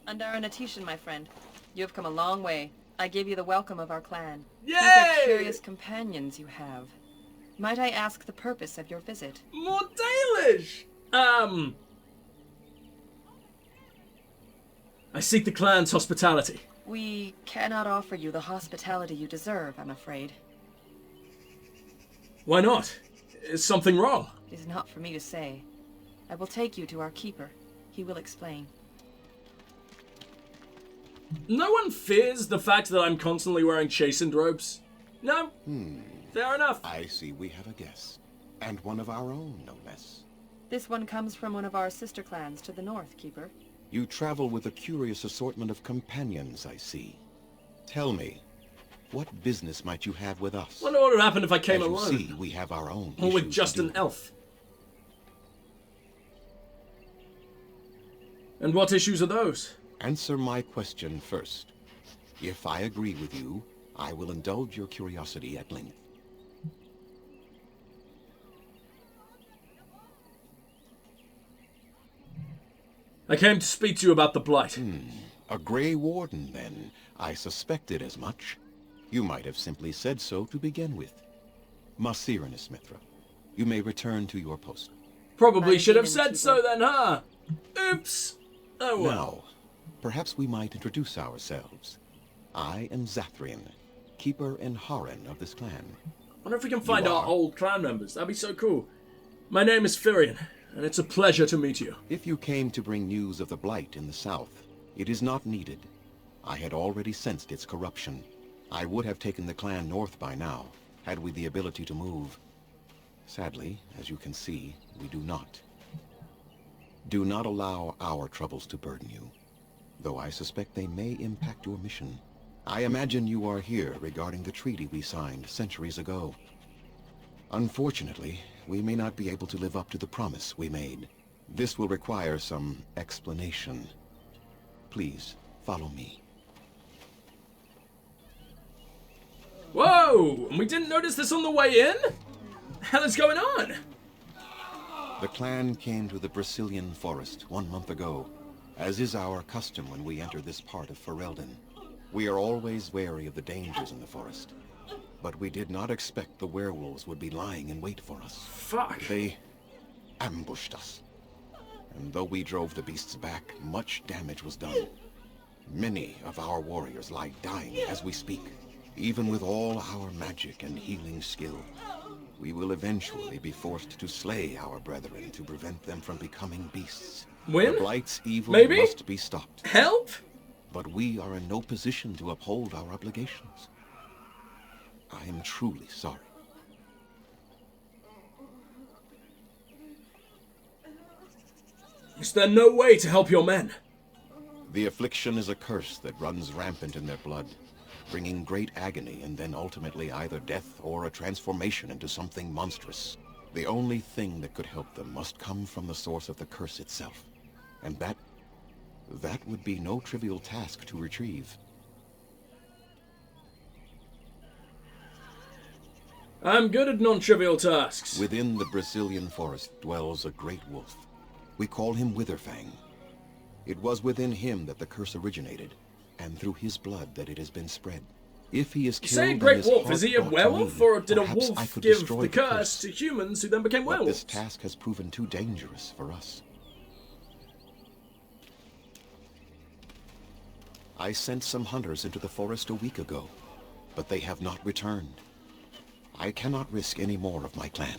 Andara Natishan, my friend. You have come a long way. I give you the welcome of our clan. Yay! These are curious companions you have. Might I ask the purpose of your visit? More Dalish! I seek the clan's hospitality. We cannot offer you the hospitality you deserve, I'm afraid. Why not? Is something wrong? It is not for me to say. I will take you to our keeper. He will explain. No one fears the fact that I'm constantly wearing chastened robes. No? Fair enough. I see we have a guest. And one of our own, no less. This one comes from one of our sister clans to the north, Keeper. You travel with a curious assortment of companions, I see. Tell me, what business might you have with us? Wonder what would happen if I came As you alone. see, we have our own Or with issues just to an deal elf. And what issues are those? Answer my question first. If I agree with you, I will indulge your curiosity at length. I came to speak to you about the Blight. A Grey Warden, then. I suspected as much. You might have simply said so to begin with. Masiranus Mithra, you may return to your post. Probably should have Keeper. said so then, huh? Oops. Oh well. Now, perhaps we might introduce ourselves. I am Zathrian, keeper and Haran of this clan. Wonder if we can find You our are? old clan members. That'd be so cool. My name is Firion, and it's a pleasure to meet you. If you came to bring news of the Blight in the south, it is not needed. I had already sensed its corruption. I would have taken the clan north by now, had we the ability to move. Sadly, as you can see, we do not. Do not allow our troubles to burden you, though I suspect they may impact your mission. I imagine you are here regarding the treaty we signed centuries ago. Unfortunately, we may not be able to live up to the promise we made. This will require some explanation. Please, follow me. Whoa! And we didn't notice this on the way in? What the hell is going on? The clan came to the Brecilian forest 1 month ago, as is our custom when we enter this part of Ferelden. We are always wary of the dangers in the forest, but we did not expect the werewolves would be lying in wait for us. Fuck. They ambushed us, and though we drove the beasts back, much damage was done. Many of our warriors lie dying as we speak. Even with all our magic and healing skill, we will eventually be forced to slay our brethren to prevent them from becoming beasts. Win? The Blight's evil Maybe? must be stopped, Help? but we are in no position to uphold our obligations. I am truly sorry. Is there no way to help your men? The affliction is a curse that runs rampant in their blood, bringing great agony and then ultimately either death or a transformation into something monstrous. The only thing that could help them must come from the source of the curse itself. And that would be no trivial task to retrieve. I'm good at non-trivial tasks. Within the Brecilian forest dwells a great wolf. We call him Witherfang. It was within him that the curse originated, and through his blood that it has been spread. If he is You killed, say a and great his wolf, heart is he a brought to werewolf, me, or did a perhaps I wolf could give destroy the curse to humans who then became But werewolves? this task has proven too dangerous for us. I sent some hunters into the forest a week ago, but they have not returned. I cannot risk any more of my clan.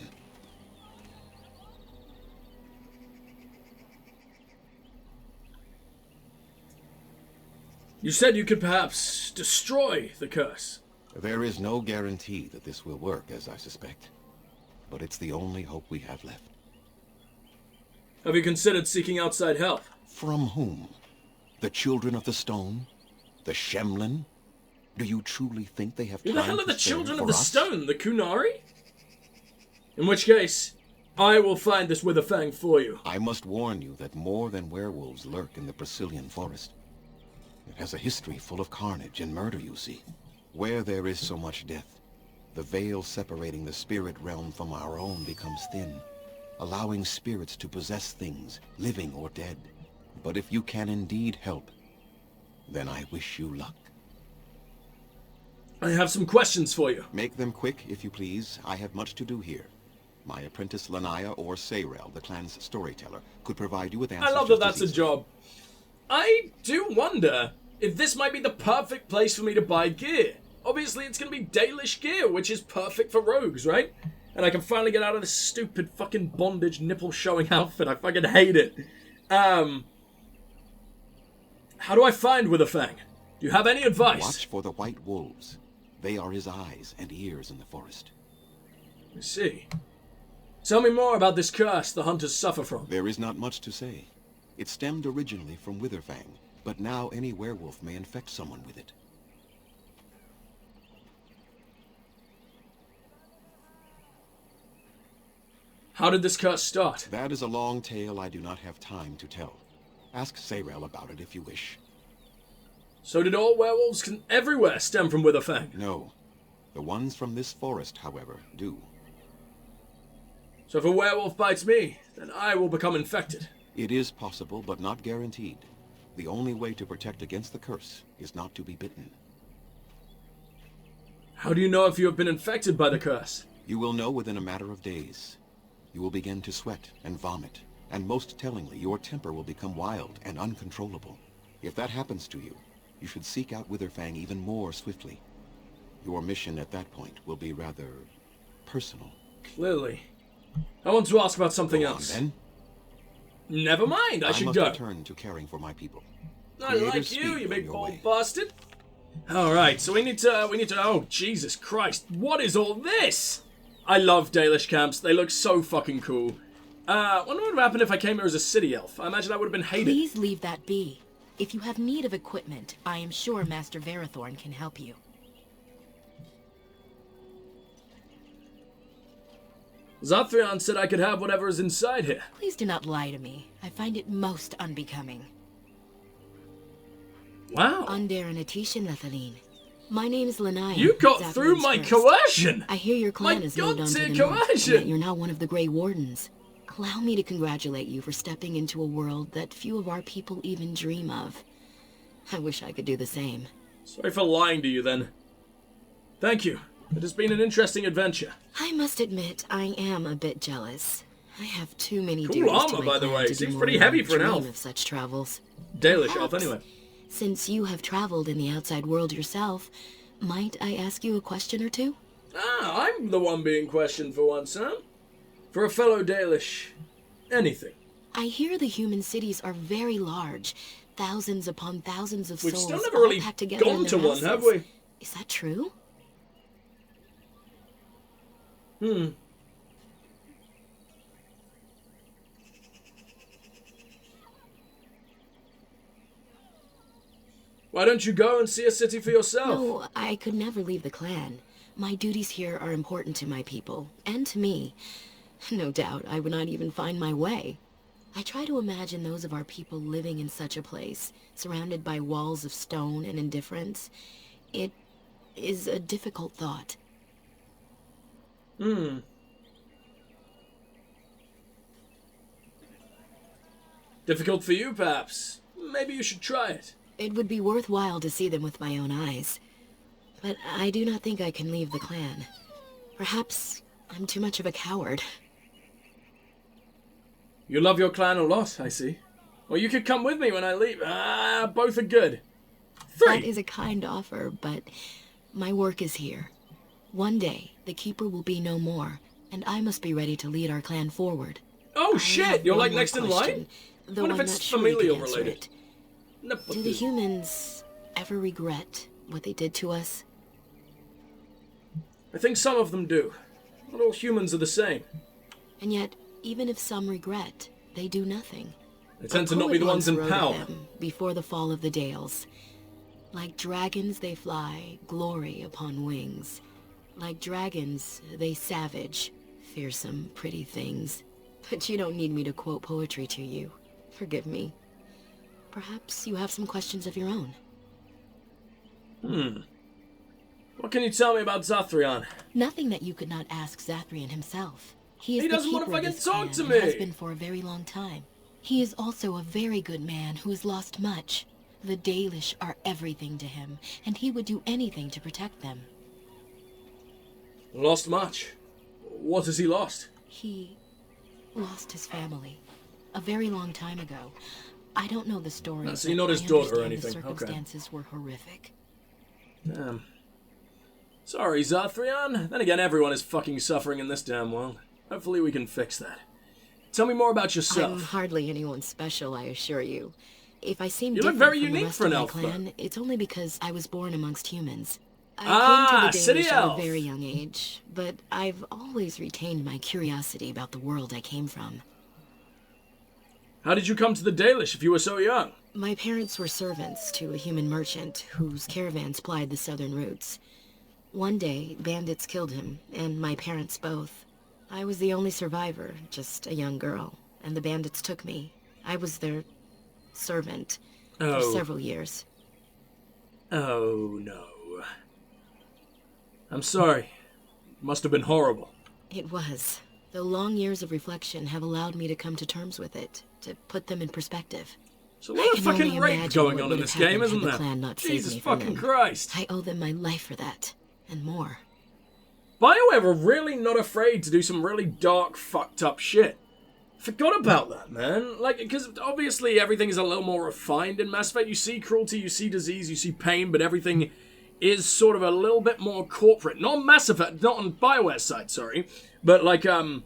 You said you could perhaps destroy the curse. There is no guarantee that this will work, as I suspect. But it's the only hope we have left. Have you considered seeking outside help? From whom? The Children of the Stone? The Shemlin? Do you truly think they have Who time the hell are to the spare Children for of the us? Stone? The Kunari? In which case, I will find this Witherfang for you. I must warn you that more than werewolves lurk in the Brecilian forest. It has a history full of carnage and murder, you see. Where there is so much death, the veil separating the spirit realm from our own becomes thin, allowing spirits to possess things, living or dead. But if you can indeed help, Then I wish you luck. I have some questions for you. Make them quick, if you please. I have much to do here. My apprentice Lanaya or Sayrel, the clan's storyteller, could provide you with answers. I love that that's a job. I do wonder if this might be the perfect place for me to buy gear. Obviously, it's going to be Dalish gear, which is perfect for rogues, right? And I can finally get out of this stupid fucking bondage nipple-showing outfit. I fucking hate it. How do I find Witherfang? Do you have any advice? Watch for the white wolves. They are his eyes and ears in the forest. I see. Tell me more about this curse the hunters suffer from. There is not much to say. It stemmed originally from Witherfang, but now any werewolf may infect someone with it. How did this curse start? That is a long tale I do not have time to tell. Ask Sayrel about it if you wish. So did all werewolves everywhere stem from Witherfang? No. The ones from this forest, however, do. So if a werewolf bites me, then I will become infected. It is possible, but not guaranteed. The only way to protect against the curse is not to be bitten. How do you know if you have been infected by the curse? You will know within a matter of days. You will begin to sweat and vomit, and most tellingly, your temper will become wild and uncontrollable. If that happens to you, you should seek out Witherfang even more swiftly. Your mission at that point will be rather personal. Clearly. I want to ask about something Go on, else. then. Never mind, I should must go. return to caring for my people. I Creators like speak you on big your bald way. bastard. Alright, so we need to, oh, Jesus Christ, what is all this? I love Dalish camps, they look so fucking cool. Wonder what would happen if I came here as a city elf. I imagine I would have been hated. Please leave that be. If you have need of equipment, I am sure Master Verathorn can help you. Zathrian said I could have whatever is inside here. Please do not lie to me. I find it most unbecoming. Wow. Underan Atishan Lethaline. My name's Lanaya. You got Zathrian's through my first. coercion! I hear your clan My has moved on to the goddamn north, and coercion! yet you're now one of the Grey Wardens. Allow me to congratulate you for stepping into a world that few of our people even dream of. I wish I could do the same. Sorry for lying to you then. Thank you. It has been an interesting adventure. I must admit, I am a bit jealous. I have too many Cool dearest armor, to my by the clan way. to do Seems more pretty than heavy for an dream elf. of such travels. Dalish elf, Perhaps, anyway. Since you have traveled in the outside world yourself, might I ask you a question or two? Ah, I'm the one being questioned for once, huh? For a fellow Dalish. Anything. I hear the human cities are very large, thousands upon thousands of We've souls still never all really packed together in gone their to one, houses. have we? Is that true? Why don't you go and see a city for yourself? No, I could never leave the clan. My duties here are important to my people, and to me. No doubt, I would not even find my way. I try to imagine those of our people living in such a place, surrounded by walls of stone and indifference. It is a difficult thought. Difficult for you, perhaps. Maybe you should try it. It would be worthwhile to see them with my own eyes. But I do not think I can leave the clan. Perhaps I'm too much of a coward. You love your clan a lot, I see. Well, you could come with me when I leave. Both are good. 3. That is a kind offer, but my work is here. One day, the Keeper will be no more, and I must be ready to lead our clan forward. Oh I shit, have you're one like more next in question, line? though What if I'm it's not sure you can familial answer related? it. Do the humans ever regret what they did to us? I think some of them do. Not all humans are the same. And yet, even if some regret, they do nothing. They tend A to not be poet the ones in once wrote of power. them before the fall of the Dales. Like dragons they fly, glory upon wings. Like dragons, they savage, fearsome, pretty things. But you don't need me to quote poetry to you. Forgive me. Perhaps you have some questions of your own. What can you tell me about Zathrian? Nothing that you could not ask Zathrian himself. He is He the doesn't want to keeper of fucking this talk clan to and has me. been for a very long time. He is also a very good man who has lost much. The Dalish are everything to him, and he would do anything to protect them. Lost much? What has he lost? He lost his family a very long time ago. I don't know the story. So you're not his daughter or anything. The circumstances were horrific. Damn. Sorry, Zathrian. Then again, everyone is fucking suffering in this damn world. Hopefully we can fix that. Tell me more about yourself. I'm hardly anyone special, I assure you. If I seem You look different very from the unique rest for an of my elf, clan, it's only because I was born amongst humans. I Ah, came to the city Dalish at elf. a very young age, but I've always retained my curiosity about the world I came from. How did you come to the Dalish if you were so young? My parents were servants to a human merchant whose caravans plied the southern routes. One day, bandits killed him, and my parents both. I was the only survivor, just a young girl, and the bandits took me. I was their servant for several years. Oh, no. I'm sorry. It must have been horrible. It was. The long years of reflection have allowed me to come to terms with it, to put them in perspective. There's a lot of can fucking only rape imagine going what on would in this have happened game, had isn't the there? clan not saved Jesus me from fucking them. Christ. I owe them my life for that, and more. Bioware were really not afraid to do some really dark, fucked up shit. Forgot about that, man. Like, because obviously everything is a little more refined in Mass Effect. You see cruelty, you see disease, you see pain, but everything is sort of a little bit more corporate. Not on Mass Effect, not on Bioware's side, sorry. But like, you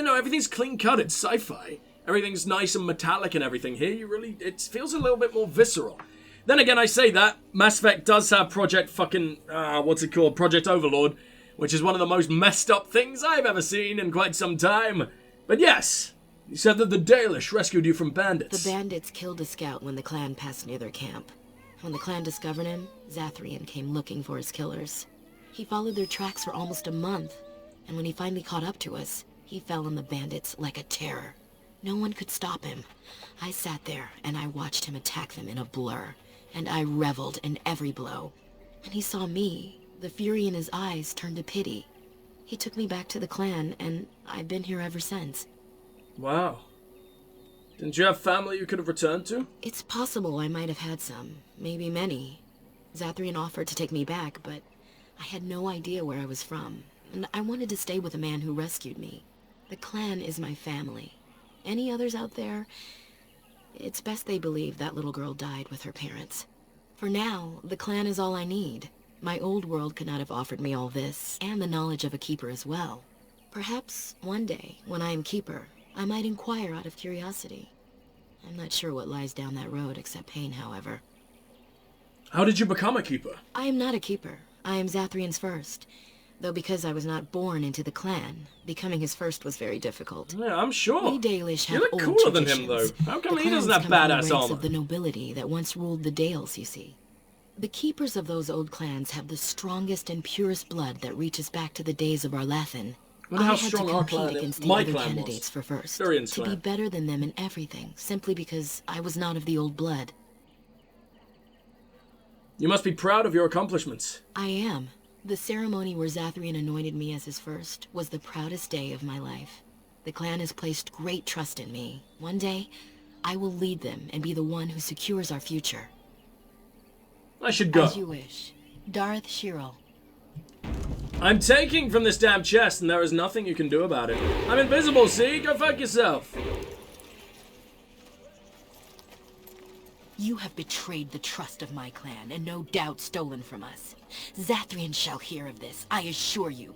know, everything's clean cut. It's sci-fi. Everything's nice and metallic and everything. Here, it feels a little bit more visceral. Then again, I say that, Mass Effect does have Project Overlord, which is one of the most messed up things I've ever seen in quite some time. But yes, you said that the Dalish rescued you from bandits. The bandits killed a scout when the clan passed near their camp. When the clan discovered him, Zathrian came looking for his killers. He followed their tracks for almost a month, and when he finally caught up to us, he fell on the bandits like a terror. No one could stop him. I sat there, and I watched him attack them in a blur, and I reveled in every blow. When he saw me, the fury in his eyes turned to pity. He took me back to the clan, and I've been here ever since. Wow. Didn't you have family you could have returned to? It's possible I might have had some, maybe many. Zathrian offered to take me back, but I had no idea where I was from, and I wanted to stay with the man who rescued me. The clan is my family. Any others out there? It's best they believe that little girl died with her parents. For now, the clan is all I need. My old world could not have offered me all this, and the knowledge of a keeper as well. Perhaps one day, when I am keeper, I might inquire out of curiosity. I'm not sure what lies down that road except pain, however. How did you become a keeper? I am not a keeper. I am Zathrian's first. Though because I was not born into the clan, becoming his first was very difficult. Yeah, I'm sure. We Dalish have You look old cooler than him, traditions. though. How come The he doesn't clans have come from the badass ranks armor? of the nobility that once ruled the Dales, you see. The keepers of those old clans have the strongest and purest blood that reaches back to the days of Arlathan. Wonder how I had strong to our compete clan is. against the My other clan was. candidates for first, Tyrian's to clan. be better than them in everything, simply because I was not of the old blood. You must be proud of your accomplishments. I am. The ceremony where Zathrian anointed me as his first was the proudest day of my life. The clan has placed great trust in me. One day, I will lead them and be the one who secures our future. I should go. As you wish. Darth Shirel. I'm taking from this damn chest, and there is nothing you can do about it. I'm invisible, see? Go fuck yourself. You have betrayed the trust of my clan, and no doubt stolen from us. Zathrian shall hear of this, I assure you.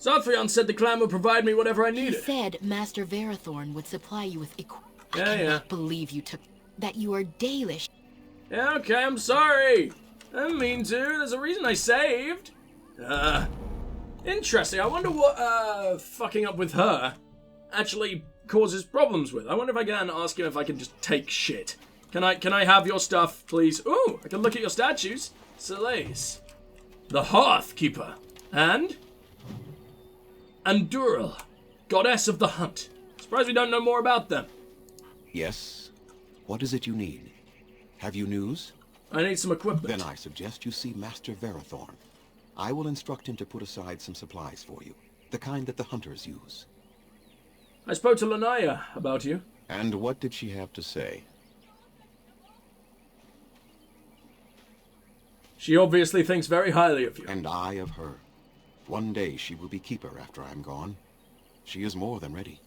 Zathrian said the clan would provide me whatever I He needed. said Master Verathorn would supply you with I Yeah, cannot believe you took... that you are Dalish. Yeah, okay, I'm sorry. I didn't mean to. There's a reason I saved. Interesting. I wonder what, fucking up with her actually causes problems with. I wonder if I can ask him if I can just take shit. Can I have your stuff, please? Ooh, I can look at your statues. Selace. The Hearth Keeper. And Anduril, Goddess of the Hunt. Surprised we don't know more about them. Yes? What is it you need? Have you news? I need some equipment. Then I suggest you see Master Verathorn. I will instruct him to put aside some supplies for you, the kind that the hunters use. I spoke to Lanaya about you. And what did she have to say? She obviously thinks very highly of you. And I of her. One day she will be keeper after I'm gone. She is more than ready.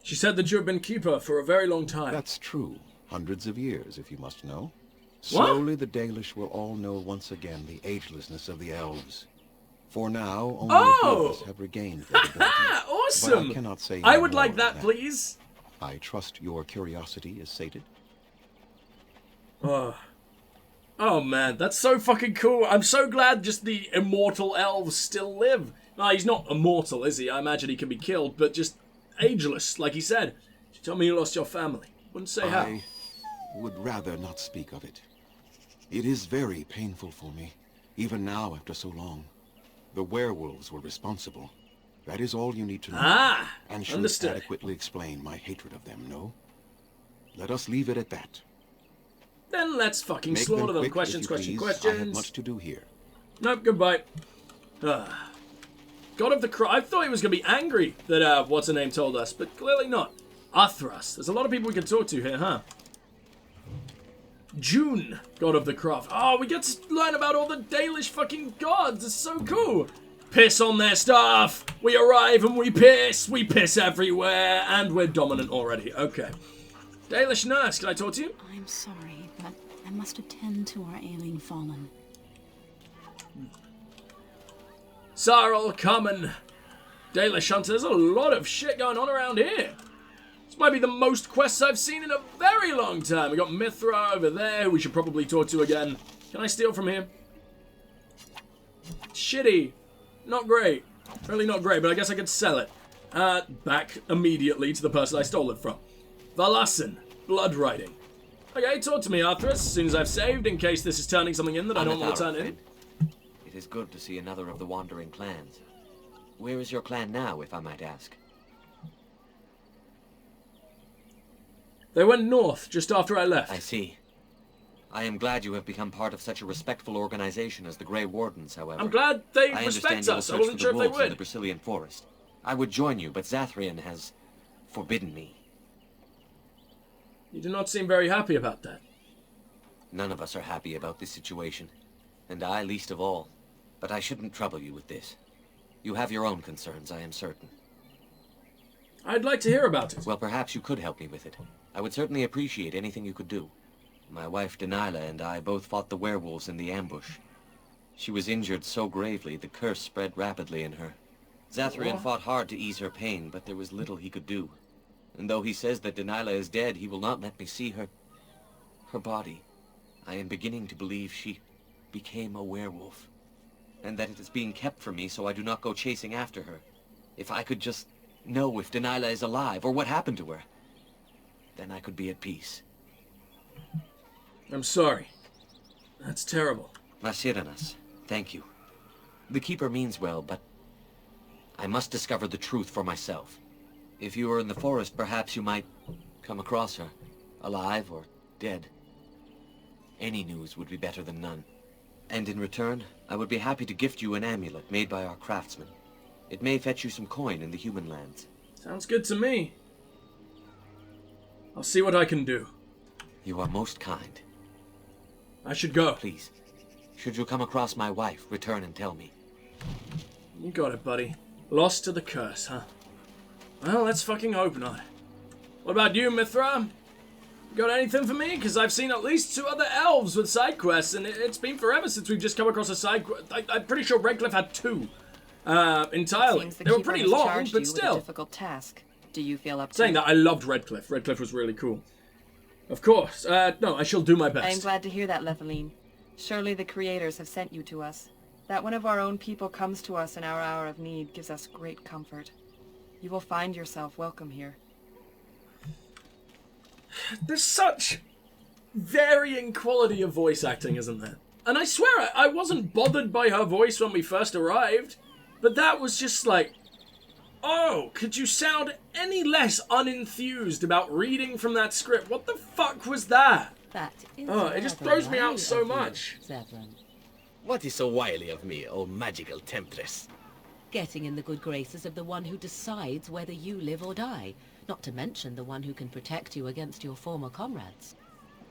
She said that you have been keeper for a very long time. That's true. Hundreds of years, if you must know. What? Slowly the Dalish will all know once again the agelessness of the elves. For now, only Oh! a few of us have regained their abilities. Awesome! But I cannot say I any would more like that, than please. I trust your curiosity is sated. Oh man, that's so fucking cool. I'm so glad just the immortal elves still live. No, he's not immortal, is he? I imagine he can be killed, but just ageless, like he said. You tell me you lost your family. Wouldn't say how. I would rather not speak of it. It is very painful for me, even now after so long. The werewolves were responsible. That is all you need to know. Ah, and should understood. adequately explain my hatred of them, no? Let us leave it at that. Then let's fucking Make slaughter them. quick, Questions, if you questions, please. questions. I have much to do here. Nope, goodbye. God of the Crow. I thought he was going to be angry that, what's-her-name told us, but clearly not. Arthras. There's a lot of people we can talk to here, huh? June, God of the Craft. Oh, we get to learn about all the Dalish fucking gods. It's so cool. Piss on their stuff. We arrive and we piss. We piss everywhere. And we're dominant already. Okay. Dalish nurse, can I talk to you? I'm sorry, but I must attend to our ailing fallen. Sarl, common. Dalish hunter. There's a lot of shit going on around here. This might be the most quests I've seen in a very long time. We got Mithra over there, who we should probably talk to again. Can I steal from him? Shitty. Not great. Really not great, but I guess I could sell it. Back immediately to the person I stole it from. Valassen. Blood writing. Okay, talk to me, Arthras, as soon as I've saved, in case this is turning something in that I don't want to turn in. It is good to see another of the wandering clans. Where is your clan now, if I might ask? They went north just after I left. I see. I am glad you have become part of such a respectful organization as the Grey Wardens, however. I'm glad they I respect understand you will us. I search wasn't for sure the if they wolves in would. the Brazilian forest. I would join you, but Zathrian has forbidden me. You do not seem very happy about that. None of us are happy about this situation, and I least of all. But I shouldn't trouble you with this. You have your own concerns, I am certain. I'd like to hear about it. Well, perhaps you could help me with it. I would certainly appreciate anything you could do. My wife Denilah and I both fought the werewolves in the ambush. She was injured so gravely, the curse spread rapidly in her. Zathrian fought hard to ease her pain, but there was little he could do. And though he says that Denilah is dead, he will not let me see her body. I am beginning to believe she became a werewolf, and that it is being kept from me so I do not go chasing after her. If I could just know if Denilah is alive, or what happened to her, then I could be at peace. I'm sorry. That's terrible. Masiranas, thank you. The Keeper means well, but I must discover the truth for myself. If you were in the forest, perhaps you might come across her, alive or dead. Any news would be better than none. And in return, I would be happy to gift you an amulet made by our craftsman. It may fetch you some coin in the human lands. Sounds good to me. I'll see what I can do. You are most kind. I should go. Please, should you come across my wife, return and tell me. You got it, buddy. Lost to the curse, huh? Well, let's fucking hope not. What about you, Mithra? Got anything for me? Because I've seen at least 2 other elves with side quests, and it's been forever since we've just come across a side quest. I'm pretty sure Redcliffe had 2. Entirely. Seems the They were Keeper pretty has long, charged but you with a still. difficult task. Do you feel up to Saying it? that, I loved Redcliffe. Redcliffe was really cool. Of course. No, I shall do my I am best. glad to hear that, Lethaline. Surely the creators have sent you to us. That one of our own people comes to us in our hour of need gives us great comfort. You will find yourself welcome here. There's such varying quality of voice acting, isn't there? And I swear, I wasn't bothered by her voice when we first arrived, but that was just like, oh, could you sound any less unenthused about reading from that script? What the fuck was that? That is Oh, it just throws me out so much. Zevran. What is so wily of me, O magical temptress? getting in the good graces of the one who decides whether you live or die, not to mention the one who can protect you against your former comrades.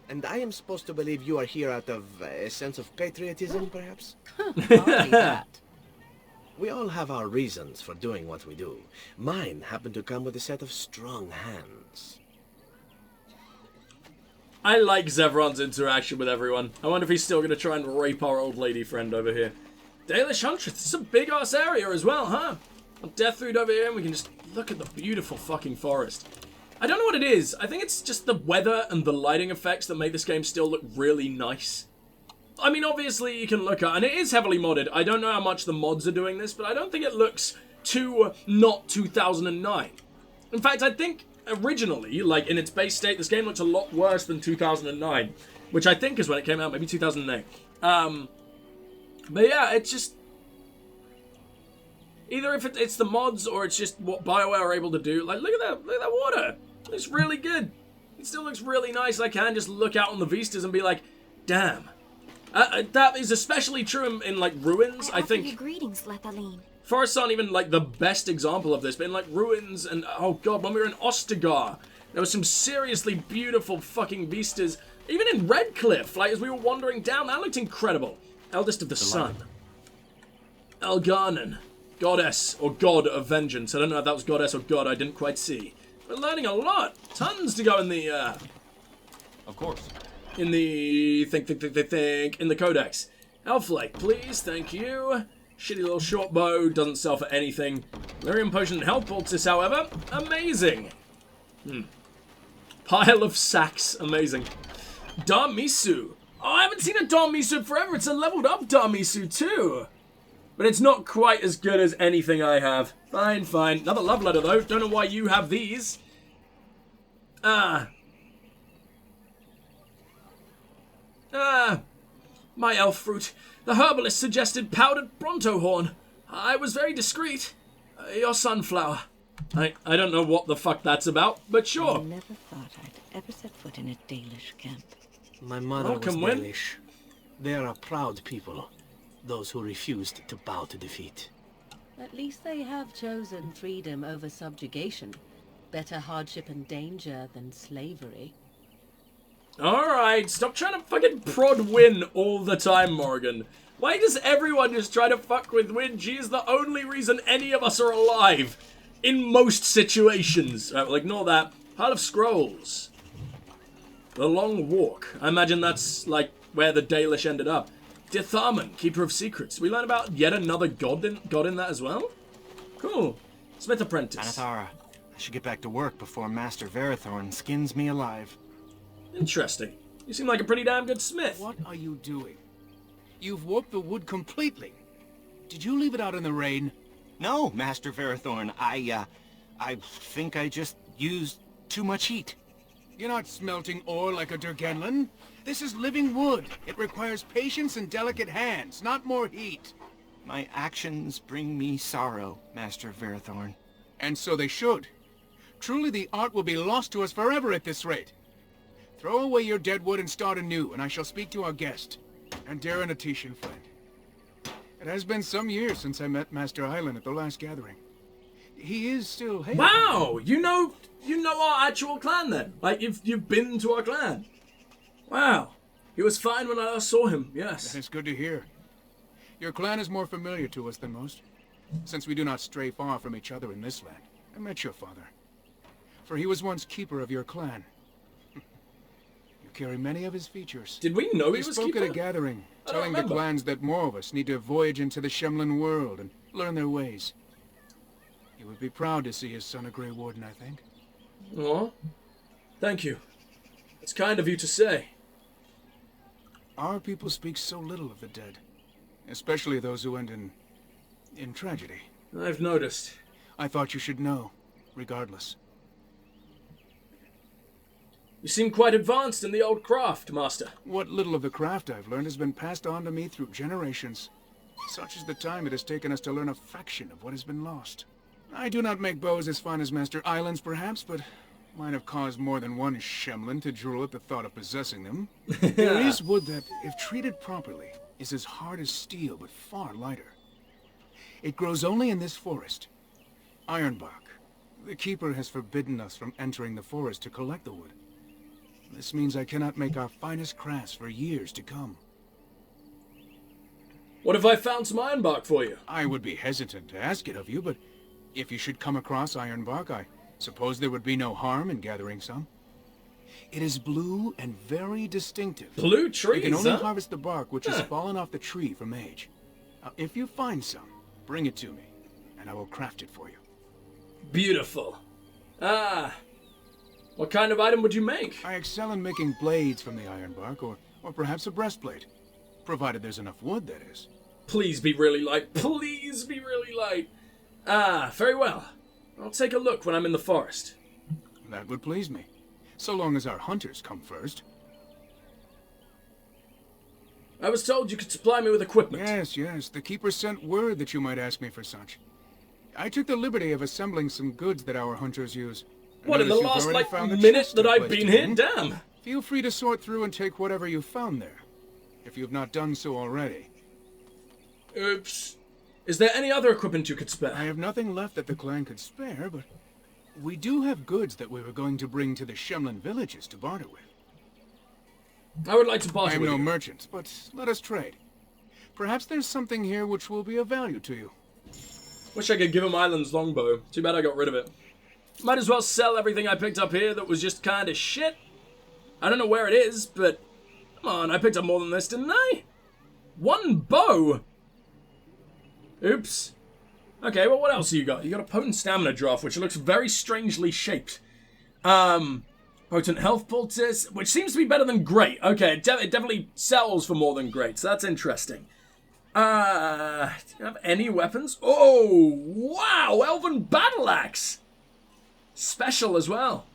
And I am supposed to believe you are here out of a sense of patriotism, perhaps? Hardly that. We all have our reasons for doing what we do. Mine happen to come with a set of strong hands. I like Zevron's interaction with everyone. I wonder if he's still going to try and rape our old lady friend over here. Dalish Huntress, this is a big-ass area as well, huh? Deathroot over here, and we can just look at the beautiful fucking forest. I don't know what it is. I think it's just the weather and the lighting effects that make this game still look really nice. I mean, obviously, you can look at, and it is heavily modded. I don't know how much the mods are doing this, but I don't think it looks too not 2009. In fact, I think originally, like in its base state, this game looks a lot worse than 2009, which I think is when it came out, maybe 2008. But yeah, it's just either if it's the mods or it's just what Bioware are able to do. Like, look at that water. It's really good. It still looks really nice. I can just look out on the vistas and be like, damn. That is especially true in like ruins. I think. Your greetings, Lethaline. Forests aren't even like the best example of this, but in like ruins and oh god, when we were in Ostagar, there was some seriously beautiful fucking vistas. Even in Redcliffe, like as we were wandering down, that looked incredible. Eldest of the Sun. Elgarnan. Goddess, or god of vengeance. I don't know if that was goddess or god, I didn't quite see. We're learning a lot. Tons to go in the, Of course. in the, in the codex. Elflake, please, thank you. Shitty little short bow, doesn't sell for anything. Lyrium potion and health poultice, however, amazing. Pile of sacks, amazing. Darmisu. Oh, I haven't seen a Darmisu forever. It's a leveled up Darmisu too. But it's not quite as good as anything I have. Fine, fine. Another love letter though. Don't know why you have these. My elf fruit. The herbalist suggested powdered brontohorn. I was very discreet. Your sunflower. I don't know what the fuck that's about, but sure. I never thought I'd ever set foot in a Dalish camp. My mother Welcome, was Win. Dalish. They are a proud people. Those who refused to bow to defeat. At least they have chosen freedom over subjugation. Better hardship and danger than slavery. Alright, stop trying to fucking prod Win all the time, Morgan. Why does everyone just try to fuck with Win? She is the only reason any of us are alive. In most situations. Right, we'll ignore that. Pile of scrolls. The Long Walk. I imagine that's, like, where the Dalish ended up. Ditharman, Keeper of Secrets. We learn about yet another god in that as well? Cool. Smith Apprentice. Anathara, I should get back to work before Master Verathorn skins me alive. Interesting. You seem like a pretty damn good smith. What are you doing? You've warped the wood completely. Did you leave it out in the rain? No, Master Verathorn. I think I just used too much heat. You're not smelting ore like a Durgenlin. This is living wood. It requires patience and delicate hands, not more heat. My actions bring me sorrow, Master Verathorn. And so they should. Truly the art will be lost to us forever at this rate. Throw away your dead wood and start anew, and I shall speak to our guest. And Darren Atishan, friend. It has been some years since I met Master Island at the last gathering. He is still here. Wow! You know our actual clan then. Like you've been to our clan. Wow. He was fine when I last saw him, yes. That is good to hear. Your clan is more familiar to us than most, since we do not stray far from each other in this land. I met your father, for he was once keeper of your clan. You carry many of his features. Did we know he was spoke keeper? at a gathering, I don't telling the remember. clans that more of us need to voyage into the Shemlin world and learn their ways. He would be proud to see his son a Grey Warden, I think. Aw. Thank you. It's kind of you to say. Our people speak so little of the dead, especially those who end in tragedy. I've noticed. I thought you should know, regardless. You seem quite advanced in the old craft, Master. What little of the craft I've learned has been passed on to me through generations. Such is the time it has taken us to learn a fraction of what has been lost. I do not make bows as fine as Master Island's, perhaps, but might have caused more than one Shemlin to drool at the thought of possessing them. There is wood that, if treated properly, is as hard as steel, but far lighter. It grows only in this forest. Ironbark. The Keeper has forbidden us from entering the forest to collect the wood. This means I cannot make our finest crafts for years to come. What if I found some ironbark for you? I would be hesitant to ask it of you, but if you should come across ironbark, I suppose there would be no harm in gathering some. It is blue and very distinctive. Blue trees, You can only huh? harvest the bark which has fallen off the tree for mage. If you find some, bring it to me, and I will craft it for you. Beautiful. What kind of item would you make? I excel in making blades from the ironbark, or perhaps a breastplate. Provided there's enough wood, that is. Please be really light. Please be really light. Very well. I'll take a look when I'm in the forest. That would please me. So long as our hunters come first. I was told you could supply me with equipment. Yes. The Keeper sent word that you might ask me for such. I took the liberty of assembling some goods that our hunters use. What, in the last, found the minute chest that I I've placed been it here? in. Damn. Feel free to sort through and take whatever you found there, if you've not done so already. Oops. Is there any other equipment you could spare? I have nothing left that the clan could spare, but we do have goods that we were going to bring to the Shemlin villages to barter with. I would like to barter I am with no you. merchant, but let us trade. Perhaps there's something here which will be of value to you. Wish I could give him Island's longbow. Too bad I got rid of it. Might as well sell everything I picked up here that was just kind of shit. I don't know where it is, but come on, I picked up more than this, didn't I? One bow? Oops. Okay, well, what else you got? You got a potent stamina draft, which looks very strangely shaped. Potent health poultice, which seems to be better than great. Okay, it definitely sells for more than great, so that's interesting. Do you have any weapons? Oh, wow, elven battle axe. Special as well.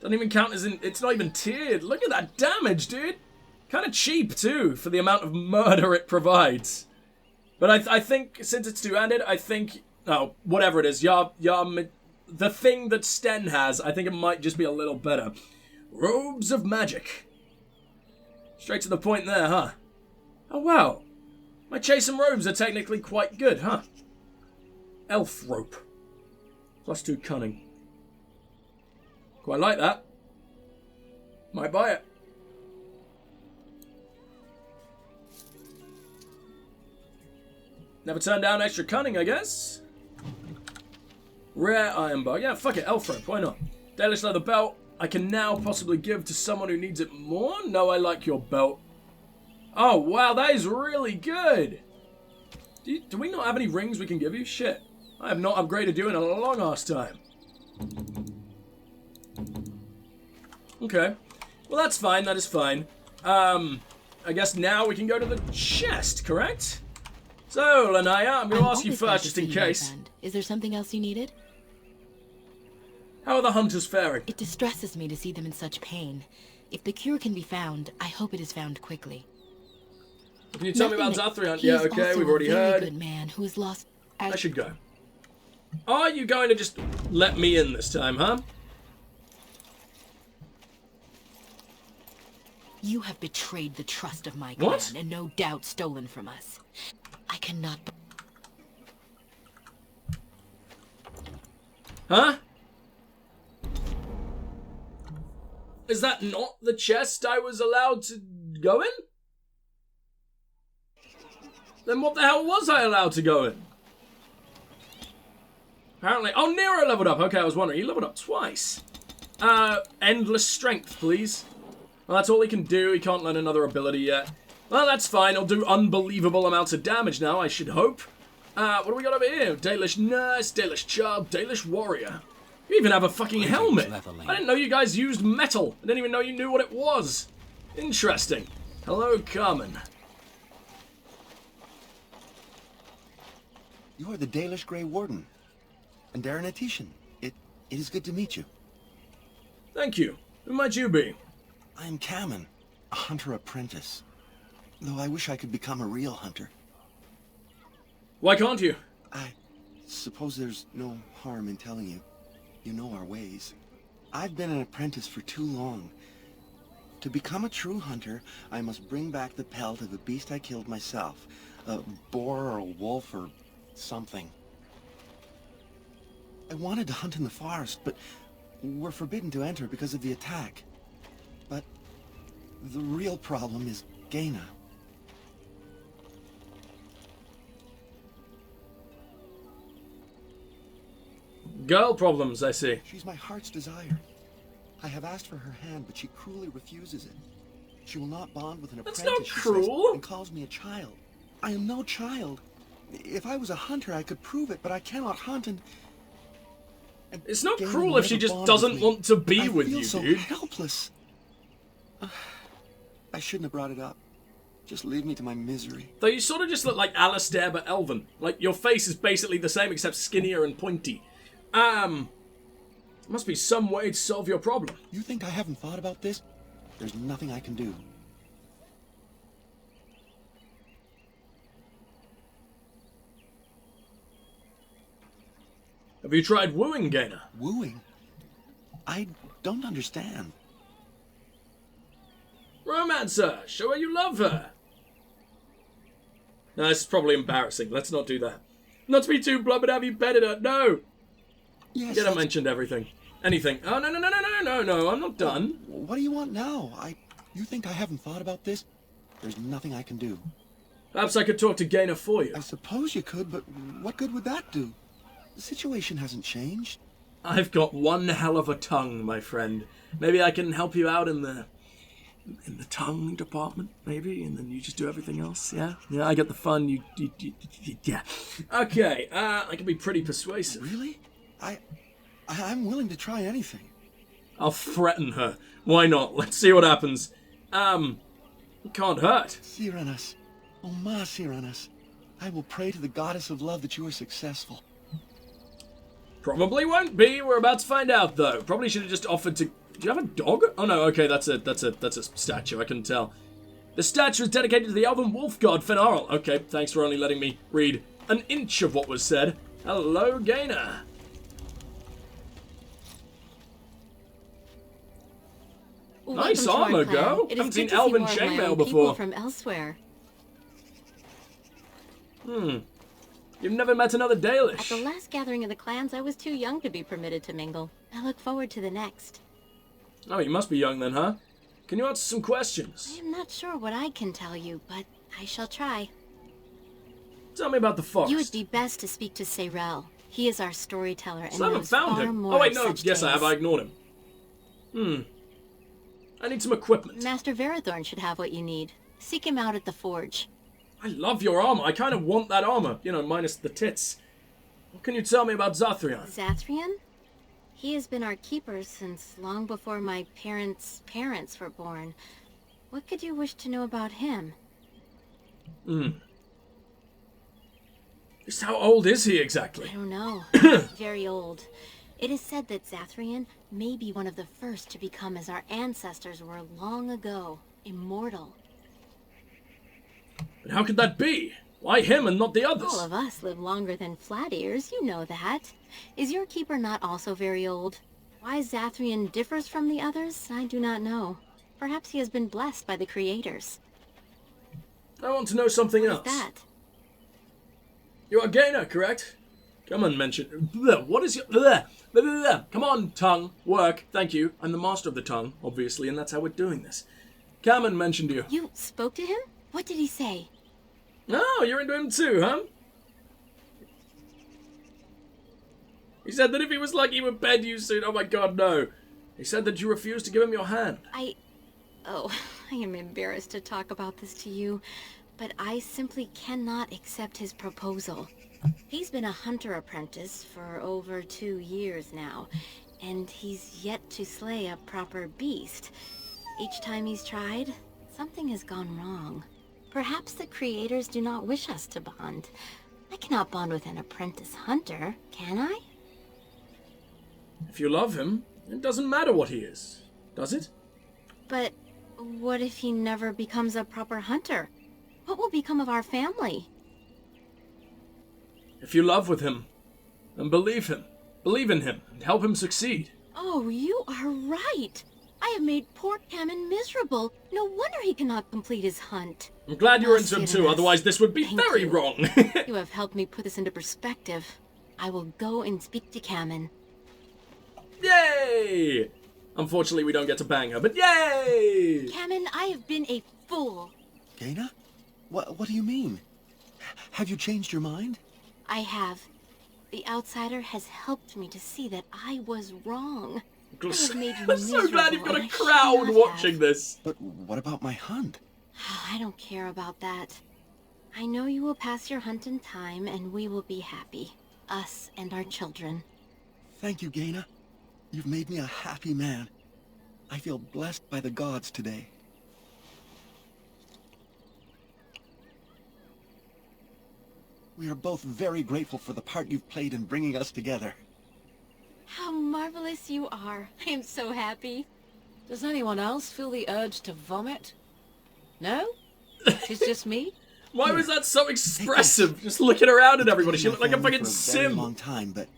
Doesn't even count as in, it's not even tiered. Look at that damage, dude. Kind of cheap, too, for the amount of murder it provides. But I think, since it's two-handed, I think, whatever it is, the thing that Sten has, I think it might just be a little better. Robes of magic. Straight to the point there, huh? Oh, wow. My chastened robes are technically quite good, huh? Elf rope. +2 cunning. Quite like that. Might buy it. Never turn down extra cunning, I guess. Rare iron bar. Yeah, fuck it. Elf rope. Why not? Dalish leather belt. I can now possibly give to someone who needs it more. No, I like your belt. Oh, wow. That is really good. Do we not have any rings we can give you? Shit. I have not upgraded you in a long ass time. Okay. Well, that's fine. That is fine. I guess now we can go to the chest, correct? So, Lanaya, I'm going to ask you first, just in case. Is there something else you needed? How are the hunters faring? It distresses me to see them in such pain. If the cure can be found, I hope it is found quickly. Can you tell me about Zathrian? He Yeah, is okay, also we've already a very heard. good man who is lost. I should go. Are you going to just let me in this time, huh? You have betrayed the trust of my What? clan, and no doubt stolen from us. I cannot... Huh? Is that not the chest I was allowed to go in? Then what the hell was I allowed to go in? Apparently... Oh, Nero leveled up. Okay, I was wondering. He leveled up twice. Endless strength, please. Well, that's all he can do. He can't learn another ability yet. Well, that's fine. He'll do unbelievable amounts of damage now, I should hope. What do we got over here? Dalish nurse, Dalish child, Dalish warrior. You even have a fucking helmet. I didn't know you guys used metal. I didn't even know you knew what it was. Interesting. Hello, Carmen. You are the Dalish Grey Warden. And Darren Atishan. It is good to meet you. Thank you. Who might you be? I am Kamen, a hunter apprentice. Though I wish I could become a real hunter. Why can't you? I suppose there's no harm in telling you. You know our ways. I've been an apprentice for too long. To become a true hunter, I must bring back the pelt of a beast I killed myself. A boar or a wolf or something. I wanted to hunt in the forest, but we're forbidden to enter because of the attack. But the real problem is Gaina. Girl problems, I see. She's my heart's desire. I have asked for her hand, but she cruelly refuses it. She will not bond with an apprentice, That's not she cruel. says, and calls me a child. I am no child. If I was a hunter, I could prove it, but I cannot hunt, and it's not Gaina cruel will if she never just bond doesn't with me. want to be I with feel you, so dude. helpless. I shouldn't have brought it up. Just leave me to my misery. Though you sort of just look like Alistair but elven. Like, your face is basically the same except skinnier and pointy. Must be some way to solve your problem. You think I haven't thought about this? There's nothing I can do. Have you tried wooing Gaina? Wooing? I don't understand. Romancer, show her you love her. No, this is probably embarrassing. Let's not do that. Not to be too blunt, but have you petted her? No. Yes. You haven't mentioned everything. Anything. Oh, no, I'm not done. What do you want now? You think I haven't thought about this? There's nothing I can do. Perhaps I could talk to Gaina for you. I suppose you could, but what good would that do? The situation hasn't changed. I've got one hell of a tongue, my friend. Maybe I can help you out in the tongue department, maybe, and then you just do everything else. Yeah, I get the fun. Yeah. Okay, I can be pretty persuasive. Really? I'm willing to try anything. I'll threaten her. Why not? Let's see what happens. It can't hurt. Cyranas, oh ma Cyranas, I will pray to the goddess of love that you are successful. Probably won't be. We're about to find out, though. Probably should have just offered to. Do you have a dog? Oh no. Okay, that's a statue. I couldn't tell. The statue is dedicated to the elven wolf god Fenarl. Okay, thanks for only letting me read an inch of what was said. Hello, Gaina. Nice armor, go. Haven't seen elven chainmail before. From elsewhere. You've never met another Dalish. At the last gathering of the clans, I was too young to be permitted to mingle. I look forward to the next. Oh, you must be young then, huh? Can you answer some questions? I am not sure what I can tell you, but I shall try. Tell me about the forest. You would be best to speak to Serel. He is our storyteller and I haven't knows found far him. more Oh wait, of no. such Yes, I have. tales. I ignored him. I need some equipment. Master Verithorn should have what you need. Seek him out at the forge. I love your armor. I kind of want that armor. You know, minus the tits. What can you tell me about Zathrian? Zathrian? He has been our keeper since long before my parents' parents were born. What could you wish to know about him? Just how old is he exactly? I don't know. Very old. It is said that Zathrian may be one of the first to become as our ancestors were long ago, immortal. But how could that be? Why him and not the others? All of us live longer than flat ears, you know that. Is your keeper not also very old? Why Zathrian differs from the others, I do not know. Perhaps he has been blessed by the creators. I want to know something else. What is that? You are Gaina, correct? Come on, mention. What is your... Come on, tongue. Work. Thank you. I'm the master of the tongue, obviously, and that's how we're doing this. Cameron mentioned you. You spoke to him? What did he say? Oh, you're into him too, huh? He said that if he was lucky, he would bed you soon. Oh my god, no. He said that you refused to give him your hand. Oh, I am embarrassed to talk about this to you, but I simply cannot accept his proposal. He's been a hunter apprentice for over 2 years now, and he's yet to slay a proper beast. Each time he's tried, something has gone wrong. Perhaps the creators do not wish us to bond. I cannot bond with an apprentice hunter, can I? If you love him, it doesn't matter what he is, does it? But what if he never becomes a proper hunter? What will become of our family? If you love with him, then believe in him, and help him succeed. Oh, you are right. I have made poor Cammon miserable. No wonder he cannot complete his hunt. I'm glad you're into him too, Thedas, otherwise this would be thank very you. wrong. You have helped me put this into perspective. I will go and speak to Cammon. Yay! Unfortunately, we don't get to bang her, but yay! Cammon, I have been a fool. Gaina? What do you mean? Have you changed your mind? I have. The outsider has helped me to see that I was wrong. I have made you I'm so glad you've got a crowd watching this. But what about my hunt? I don't care about that. I know you will pass your hunt in time, and we will be happy. Us and our children. Thank you, Gaina. You've made me a happy man. I feel blessed by the gods today. We are both very grateful for the part you've played in bringing us together. How marvelous you are. I am so happy. Does anyone else feel the urge to vomit? No? It's just me? Why was that so expressive? Just looking around at everybody. She looked like a fucking for a sim. very long time, but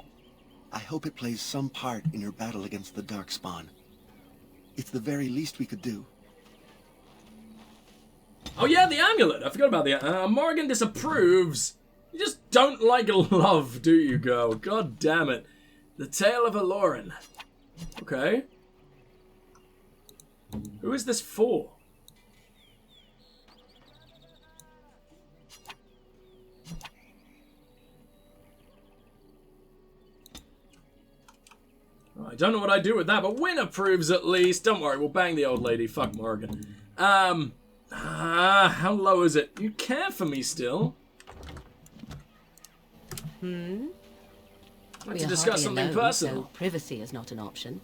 I hope it plays some part in your battle against the Darkspawn. It's the very least we could do. Oh yeah, the amulet. I forgot about the Morgan disapproves. You just don't like love, do you, girl? God damn it. The Tale of Aloran. Okay. Who is this for? I don't know what I do with that, but Win approves at least. Don't worry, we'll bang the old lady. Fuck Morgan. How low is it? You care for me still? We to are discuss hardly something alone, personal. so privacy is not an option.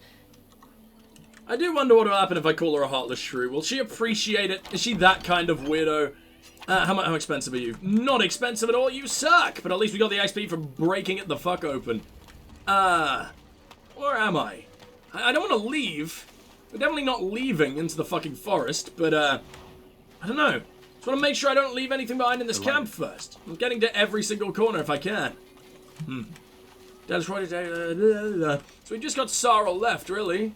I do wonder what will happen if I call her a heartless shrew. Will she appreciate it? Is she that kind of weirdo? How expensive are you? Not expensive at all, you suck! But at least we got the XP for breaking it the fuck open. Where am I? I don't want to leave. We're definitely not leaving into the fucking forest, but, I don't know. Just want to make sure I don't leave anything behind in this camp first. I'm getting to every single corner if I can. So we just got Sarl left, really.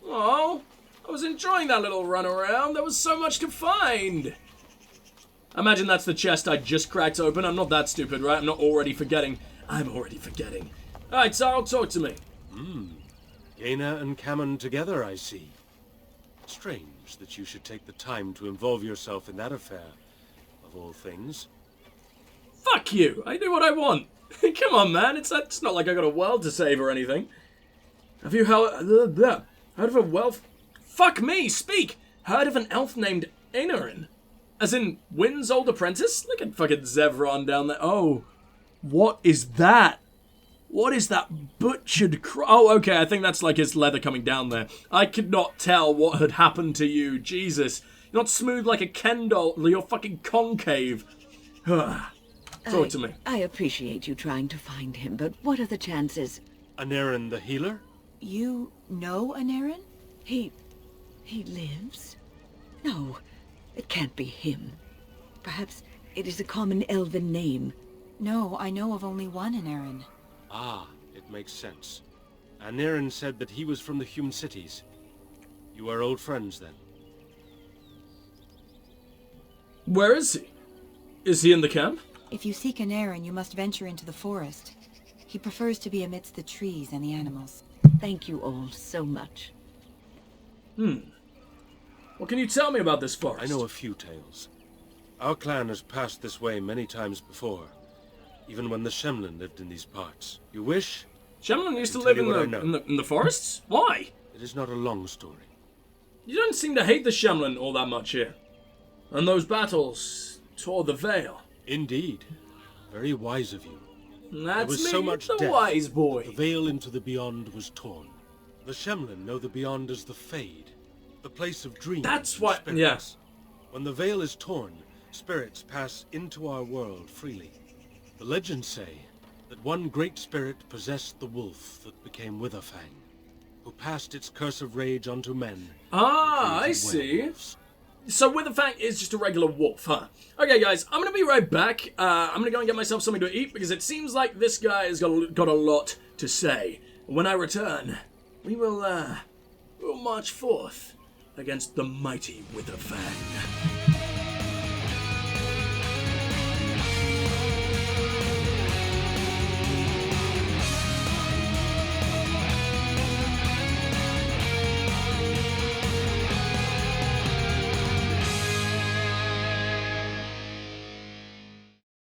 Oh, I was enjoying that little run around. There was so much to find. I imagine that's the chest I just cracked open. I'm not that stupid, right? I'm not already forgetting. I'm already forgetting. Alright, Sarl, talk to me. Gaina and Cammon together, I see. Strange that you should take the time to involve yourself in that affair, of all things. Fuck you! I do what I want. Come on, man. It's not like I got a world to save or anything. Have you heard of a wealth? Fuck me! Speak! Heard of an elf named Einorin? As in, Wynn's old apprentice? Look at fucking Zevron down there. Oh, what is that? What is that butchered Oh, okay, I think that's like his leather coming down there. I could not tell what had happened to you. Jesus. You're not smooth like a Ken doll. You're fucking concave. Talk to me. I appreciate you trying to find him, but what are the chances? Aneirin the healer? You know Aneirin? He lives? No, it can't be him. Perhaps it is a common elven name. No, I know of only one Aneirin. Ah, it makes sense. Aneirin said that he was from the human cities. You are old friends, then? Where is he? Is he in the camp? If you seek Aneirin, you must venture into the forest. He prefers to be amidst the trees and the animals. Thank you all so much. What can you tell me about this forest? I know a few tales. Our clan has passed this way many times before, even when the Shemlin lived in these parts. You wish? Shemlin used to live in the forests? Why? It is not a long story. You don't seem to hate the Shemlin all that much here. And those battles tore the veil. Indeed. Very wise of you. That's there was me, so much the death. wise boy. The veil into the beyond was torn. The Shemlin know the beyond as the Fade, the place of dreams. That's and what. spirits. Yes. When the veil is torn, spirits pass into our world freely. The legends say that one great spirit possessed the wolf that became Witherfang, who passed its curse of rage onto men. Ah, I see. So Witherfang is just a regular wolf, huh? Okay, guys, I'm gonna be right back. I'm gonna go and get myself something to eat because it seems like this guy has got a lot to say. When I return, we'll march forth against the mighty Witherfang.